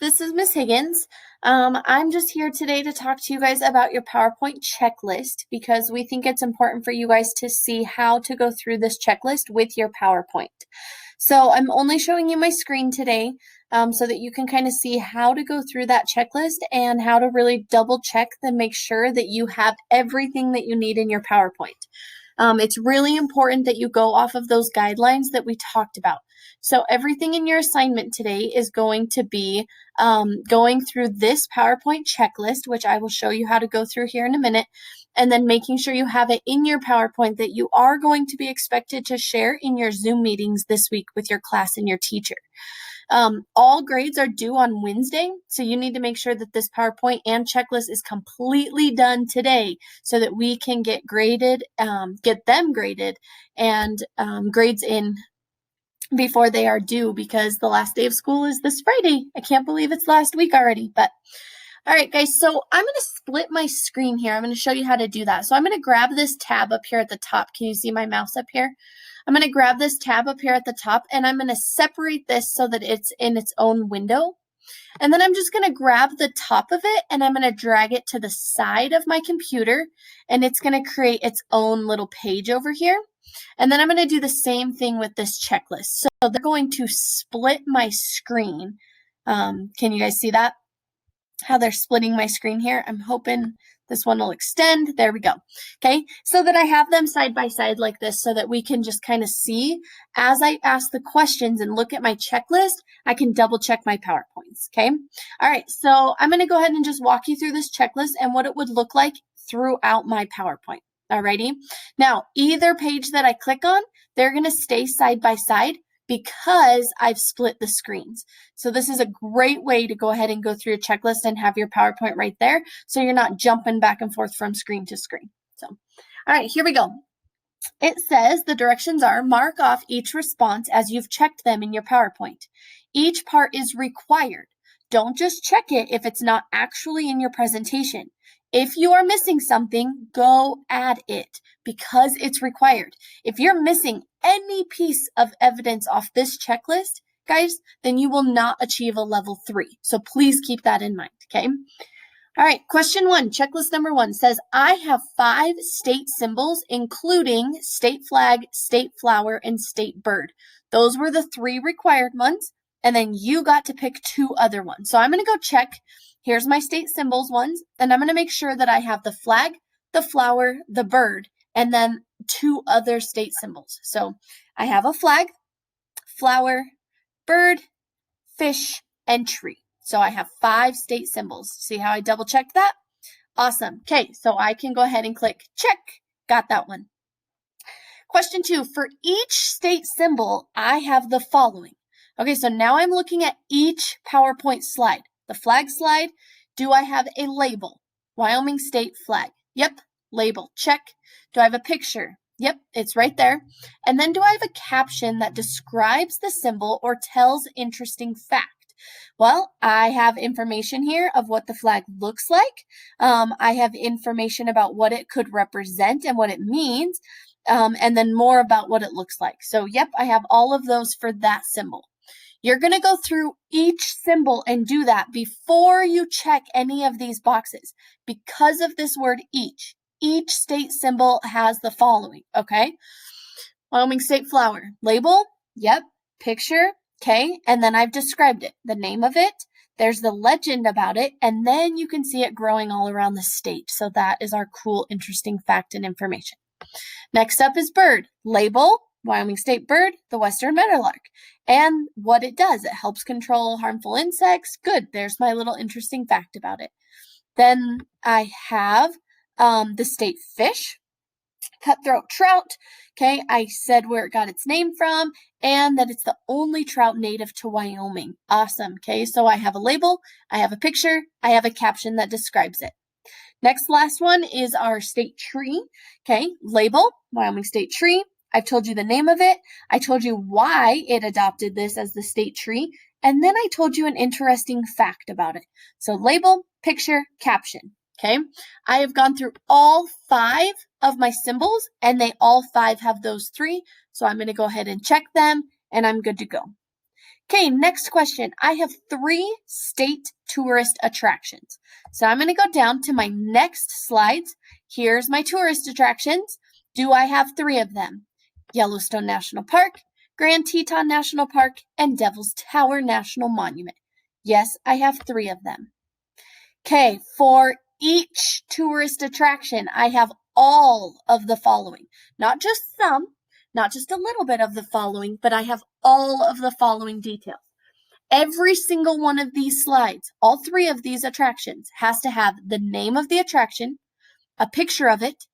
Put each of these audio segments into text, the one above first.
This is Miss Higgins. I'm just here today to talk to you guys about your PowerPoint checklist because we think it's important for you guys to see how to go through this checklist with your PowerPoint. So I'm only showing you my screen today so that you can kind of see how to go through that checklist and how to really double check and make sure that you have everything that you need in your PowerPoint. It's really important that you go off of those guidelines that we talked about. So everything in your assignment today is going to be going through this PowerPoint checklist, which I will show you how to go through here in a minute, and then making sure you have it in your PowerPoint that you are going to be expected to share in your Zoom meetings this week with your class and your teacher. All grades are due on Wednesday, so you need to make sure that this PowerPoint and checklist is completely done today so that we can get them graded and grades in before they are due, because the last day of school is this Friday. I can't believe it's last week already, but all right, guys, so I'm going to split my screen here. I'm going to show you how to do that. So I'm going to grab this tab up here at the top. Can you see my mouse up here? I'm going to grab this tab up here at the top, and I'm going to separate this so that it's in its own window. And then I'm just going to grab the top of it, and I'm going to drag it to the side of my computer, and it's going to create its own little page over here. And then I'm going to do the same thing with this checklist. So they're going to split my screen. Can you guys see that? How they're splitting my screen here? I'm hoping this one will extend. There we go. Okay, so that I have them side by side like this so that we can just kind of see as I ask the questions and look at my checklist, I can double check my PowerPoints, okay? All right, so I'm going to go ahead and just walk you through this checklist and what it would look like throughout my PowerPoint. Alrighty. Now, either page that I click on, they're going to stay side by side because I've split the screens. So this is a great way to go ahead and go through your checklist and have your PowerPoint right there so you're not jumping back and forth from screen to screen. So, all right, here we go. It says the directions are mark off each response as you've checked them in your PowerPoint. Each part is required. Don't just check it if it's not actually in your presentation. If you are missing something, go add it because it's required. If you're missing any piece of evidence off this checklist, guys, then you will not achieve a level 3. So please keep that in mind, okay? All right, question 1, checklist number 1 says, I have 5 state symbols, including state flag, state flower, and state bird. Those were the 3 required ones, and then you got to pick 2 other ones. So I'm going to go check. Here's my state symbols ones, and I'm going to make sure that I have the flag, the flower, the bird, and then 2 other state symbols. So I have a flag, flower, bird, fish, and tree. So I have 5 state symbols. See how I double checked that? Awesome. Okay, so I can go ahead and click check. Got that one. Question 2, for each state symbol, I have the following. Okay, so now I'm looking at each PowerPoint slide. The flag slide, do I have a label? Wyoming state flag. Yep, label, check. Do I have a picture? Yep, it's right there. And then do I have a caption that describes the symbol or tells interesting fact? Well, I have information here of what the flag looks like. I have information about what it could represent and what it means, and then more about what it looks like. So, yep, I have all of those for that symbol. You're going to go through each symbol and do that before you check any of these boxes. Because of this word each state symbol has the following, okay? Wyoming state flower. Label, yep. Picture, okay? And then I've described it, the name of it. There's the legend about it, and then you can see it growing all around the state. So that is our cool, interesting fact and information. Next up is bird. Label, Wyoming state bird, the western meadowlark. And what it does, it helps control harmful insects. Good, there's my little interesting fact about it. Then I have the state fish, cutthroat trout. Okay, I said where it got its name from and that it's the only trout native to Wyoming. Awesome. Okay, so I have a label, I have a picture, I have a caption that describes it. Next, last one is our state tree. Okay, label, Wyoming state tree. I've told you the name of it. I told you why it adopted this as the state tree. And then I told you an interesting fact about it. So label, picture, caption. Okay, I have gone through all 5 of my symbols and they all 5 have those 3. So I'm going to go ahead and check them and I'm good to go. Okay, next question. I have 3 state tourist attractions. So I'm going to go down to my next slides. Here's my tourist attractions. Do I have 3 of them? Yellowstone National Park, Grand Teton National Park, and Devil's Tower National Monument. Yes, I have 3 of them. Okay, for each tourist attraction, I have all of the following. Not just some, not just a little bit of the following, but I have all of the following details. Every single one of these slides, all 3 of these attractions, has to have the name of the attraction, a picture of it,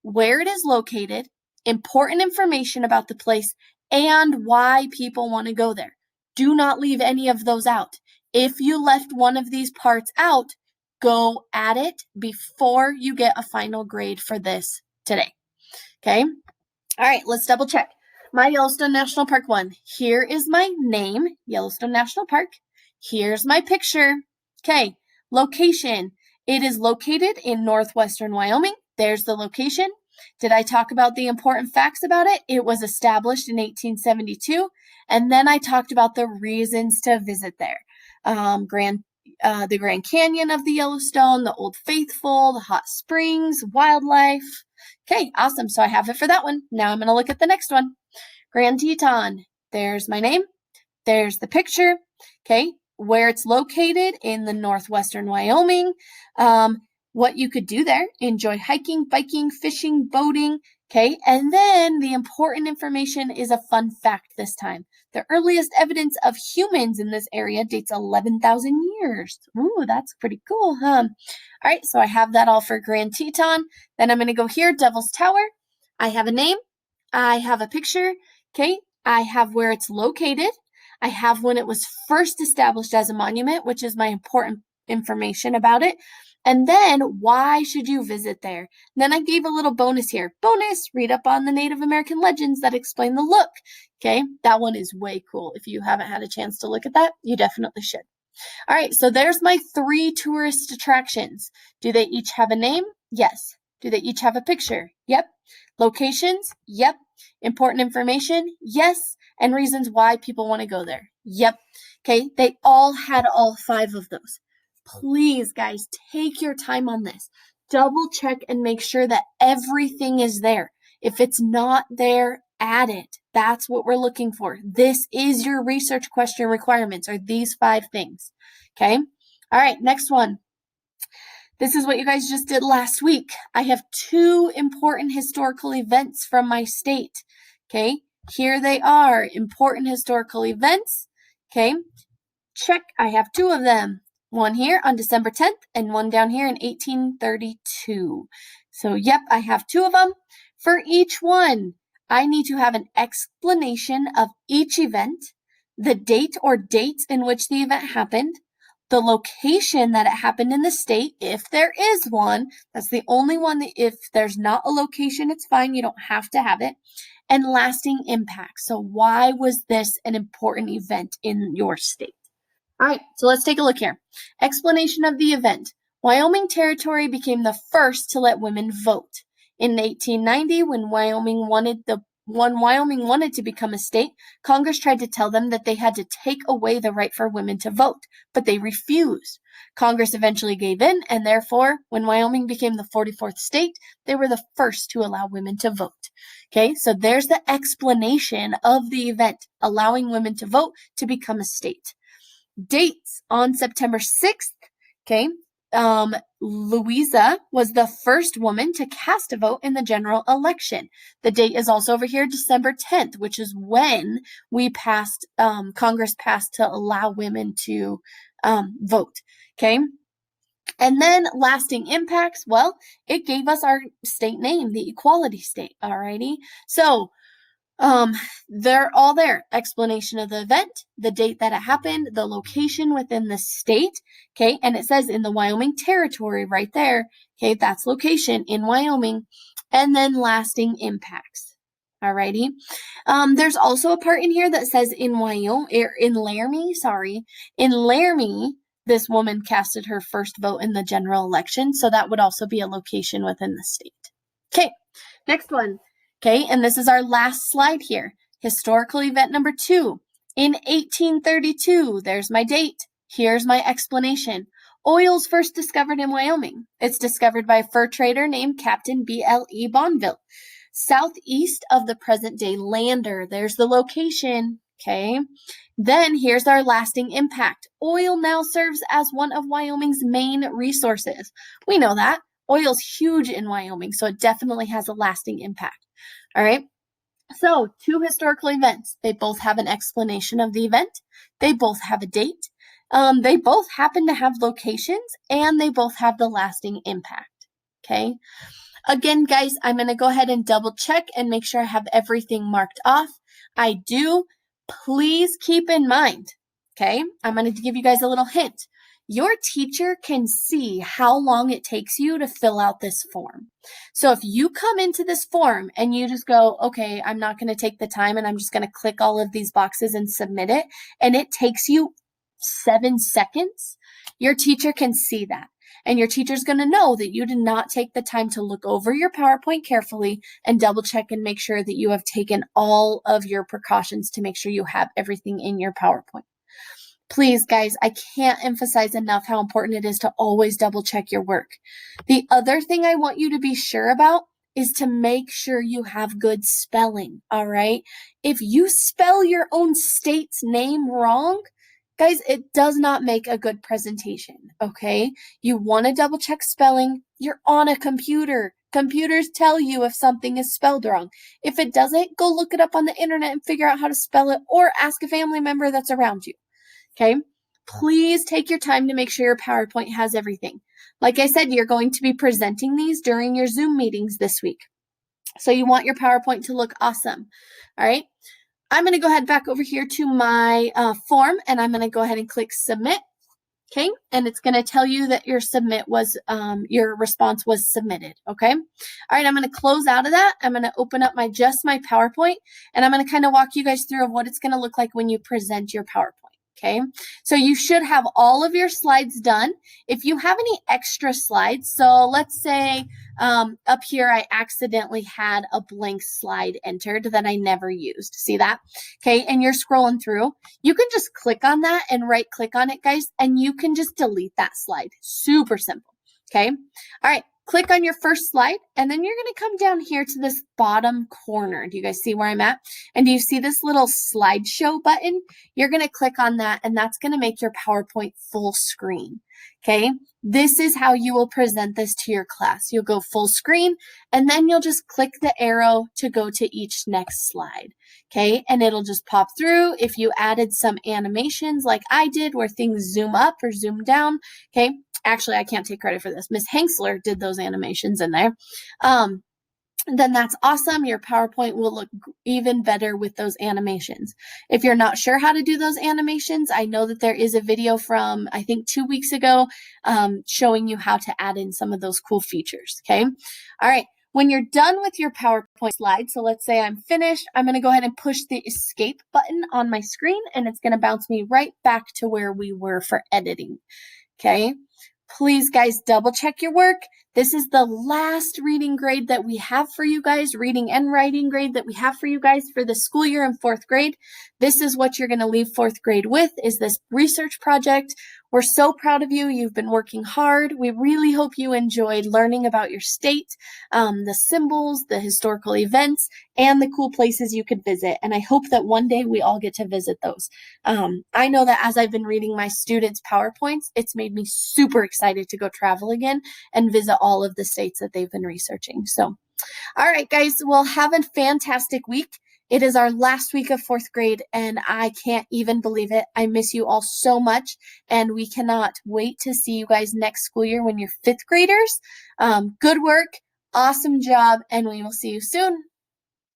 where it is located, important information about the place, and why people want to go there. Do not leave any of those out. If you left one of these parts out, go at it before you get a final grade for this today. Okay? All right, let's double check. My Yellowstone National Park one. Here is my name, Yellowstone National Park. Here's my picture. Okay, location. It is located in northwestern Wyoming. There's the location. Did I talk about the important facts about it? It was established in 1872. And then I talked about the reasons to visit there. The Grand Canyon of the Yellowstone, the Old Faithful, the hot springs, wildlife. Okay, awesome. So I have it for that one. Now I'm going to look at the next one. Grand Teton. There's my name. There's the picture. Okay, where it's located in the northwestern Wyoming. What you could do there, enjoy hiking, biking, fishing, boating. Okay, and then the important information is a fun fact this time. The earliest evidence of humans in this area dates 11,000 years. Ooh, that's pretty cool, huh? All right, so I have that all for Grand Teton. Then I'm going to go here, Devil's Tower. I have a name. I have a picture. Okay, I have where it's located. I have when it was first established as a monument, which is my important information about it. And then, why should you visit there? And then I gave a little bonus here. Bonus, read up on the Native American legends that explain the look. Okay, that one is way cool. If you haven't had a chance to look at that, you definitely should. All right, so there's my 3 tourist attractions. Do they each have a name? Yes. Do they each have a picture? Yep. Locations? Yep. Important information? Yes. And reasons why people want to go there? Yep. Okay, they all had all 5 of those. Please, guys, take your time on this. Double check and make sure that everything is there. If it's not there, add it. That's what we're looking for. This is your research question requirements, are these 5 things. Okay? All right, next one. This is what you guys just did last week. I have 2 important historical events from my state. Okay? Here they are, important historical events. Okay? Check, I have 2 of them. One here on December 10th and one down here in 1832. So, yep, I have 2 of them. For each one, I need to have an explanation of each event, the date or dates in which the event happened, the location that it happened in the state, if there is one. That's the only one. If there's not a location, it's fine. You don't have to have it. And lasting impact. So, why was this an important event in your state? All right, so let's take a look here. Explanation of the event. Wyoming Territory became the first to let women vote. In 1890, when Wyoming wanted to become a state, Congress tried to tell them that they had to take away the right for women to vote, but they refused. Congress eventually gave in, and therefore, when Wyoming became the 44th state, they were the first to allow women to vote. Okay, so there's the explanation of the event, allowing women to vote to become a state. Dates on September 6th, okay, Louisa was the first woman to cast a vote in the general election. The date is also over here, December 10th, which is when Congress passed to allow women to vote, okay? And then lasting impacts, well, it gave us our state name, the Equality State, alrighty? So, they're all there. Explanation of the event, the date that it happened, the location within the state, okay, and it says in the Wyoming Territory right there, okay, that's location in Wyoming, and then lasting impacts. Alrighty. There's also a part in here that says in Laramie, this woman casted her first vote in the general election, so that would also be a location within the state. Okay, next one. Okay, and this is our last slide here. Historical event number 2. In 1832, there's my date. Here's my explanation. Oil's first discovered in Wyoming. It's discovered by a fur trader named Captain B.L.E. Bonneville. Southeast of the present-day Lander. There's the location, okay? Then here's our lasting impact. Oil now serves as one of Wyoming's main resources. We know that. Oil's huge in Wyoming, so it definitely has a lasting impact. All right? So, two historical events. They both have an explanation of the event. They both have a date. They both happen to have locations, and they both have the lasting impact, okay? Again, guys, I'm going to go ahead and double check and make sure I have everything marked off. I do. Please keep in mind, okay? I'm going to give you guys a little hint. Your teacher can see how long it takes you to fill out this form. So if you come into this form and you just go, okay, I'm not going to take the time and I'm just going to click all of these boxes and submit it, and it takes you 7 seconds, your teacher can see that. And your teacher's going to know that you did not take the time to look over your PowerPoint carefully and double check and make sure that you have taken all of your precautions to make sure you have everything in your PowerPoint. Please, guys, I can't emphasize enough how important it is to always double check your work. The other thing I want you to be sure about is to make sure you have good spelling, all right? If you spell your own state's name wrong, guys, it does not make a good presentation, okay? You want to double check spelling. You're on a computer. Computers tell you if something is spelled wrong. If it doesn't, go look it up on the internet and figure out how to spell it, or ask a family member that's around you, okay? Please take your time to make sure your PowerPoint has everything. Like I said, you're going to be presenting these during your Zoom meetings this week. So you want your PowerPoint to look awesome, all right? I'm going to go ahead back over here to my form, and I'm going to go ahead and click submit, okay? And it's going to tell you that your response was submitted, okay? All right, I'm going to close out of that. I'm going to open up just my PowerPoint, and I'm going to kind of walk you guys through of what it's going to look like when you present your PowerPoint. Okay, so you should have all of your slides done. If you have any extra slides, so let's say up here I accidentally had a blank slide entered that I never used. See that? Okay, and you're scrolling through. You can just click on that and right click on it, guys, and you can just delete that slide. Super simple. Okay, all right. Click on your first slide, and then you're going to come down here to this bottom corner. Do you guys see where I'm at? And do you see this little slideshow button? You're going to click on that, and that's going to make your PowerPoint full screen. Okay, this is how you will present this to your class. You'll go full screen, and then you'll just click the arrow to go to each next slide. Okay, and it'll just pop through. If you added some animations like I did where things zoom up or zoom down, okay, actually, I can't take credit for this. Miss Hanksler did those animations in there. Then that's awesome. Your PowerPoint will look even better with those animations. If you're not sure how to do those animations, I know that there is a video from, I think, 2 weeks ago showing you how to add in some of those cool features, okay? All right. When you're done with your PowerPoint slide, so let's say I'm finished, I'm going to go ahead and push the escape button on my screen, and it's going to bounce me right back to where we were for editing, okay? Please, guys, double check your work. This is the last reading grade that we have for you guys, reading and writing grade that we have for you guys for the school year in 4th grade. This is what you're going to leave 4th grade with, is this research project. We're so proud of you. You've been working hard. We really hope you enjoyed learning about your state, the symbols, the historical events, and the cool places you could visit. And I hope that one day we all get to visit those. I know that as I've been reading my students' PowerPoints, it's made me super excited to go travel again and visit all of the states that they've been researching. So, all right, guys, well, have a fantastic week. It is our last week of 4th grade, and I can't even believe it. I miss you all so much, and we cannot wait to see you guys next school year when you're 5th graders. Good work, awesome job, and we will see you soon.